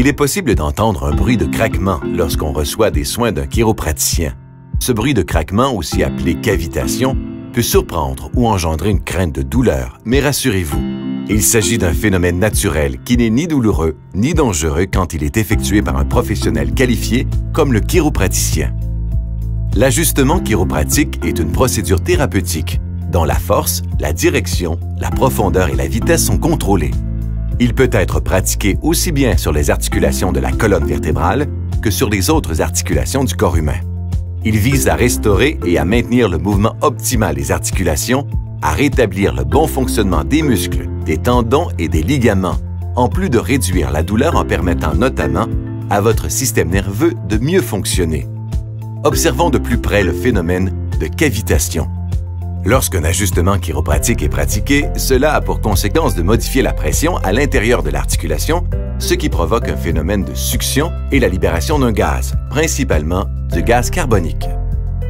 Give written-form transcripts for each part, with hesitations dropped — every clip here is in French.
Il est possible d'entendre un bruit de craquement lorsqu'on reçoit des soins d'un chiropraticien. Ce bruit de craquement, aussi appelé cavitation, peut surprendre ou engendrer une crainte de douleur, mais rassurez-vous, il s'agit d'un phénomène naturel qui n'est ni douloureux ni dangereux quand il est effectué par un professionnel qualifié comme le chiropraticien. L'ajustement chiropratique est une procédure thérapeutique dont la force, la direction, la profondeur et la vitesse sont contrôlées. Il peut être pratiqué aussi bien sur les articulations de la colonne vertébrale que sur les autres articulations du corps humain. Il vise à restaurer et à maintenir le mouvement optimal des articulations, à rétablir le bon fonctionnement des muscles, des tendons et des ligaments, en plus de réduire la douleur en permettant notamment à votre système nerveux de mieux fonctionner. Observons de plus près le phénomène de cavitation. Lorsqu'un ajustement chiropratique est pratiqué, cela a pour conséquence de modifier la pression à l'intérieur de l'articulation, ce qui provoque un phénomène de succion et la libération d'un gaz, principalement du gaz carbonique.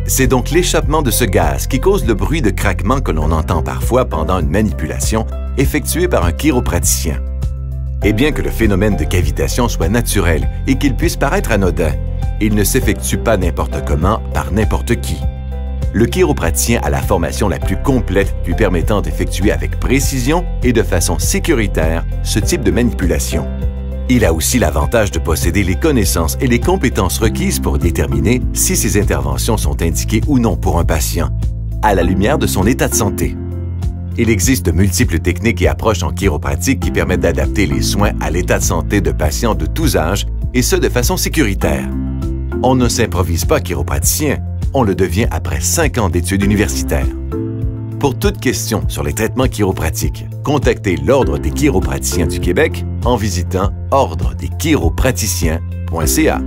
C'est donc l'échappement de ce gaz qui cause le bruit de craquement que l'on entend parfois pendant une manipulation effectuée par un chiropraticien. Et bien que le phénomène de cavitation soit naturel et qu'il puisse paraître anodin, il ne s'effectue pas n'importe comment par n'importe qui. Le chiropraticien a la formation la plus complète lui permettant d'effectuer avec précision et de façon sécuritaire ce type de manipulation. Il a aussi l'avantage de posséder les connaissances et les compétences requises pour déterminer si ces interventions sont indiquées ou non pour un patient, à la lumière de son état de santé. Il existe de multiples techniques et approches en chiropratique qui permettent d'adapter les soins à l'état de santé de patients de tous âges, et ce de façon sécuritaire. On ne s'improvise pas chiropraticien, on le devient après 5 ans d'études universitaires. Pour toute question sur les traitements chiropratiques, contactez l'Ordre des chiropraticiens du Québec en visitant ordredeschiropraticiens.ca.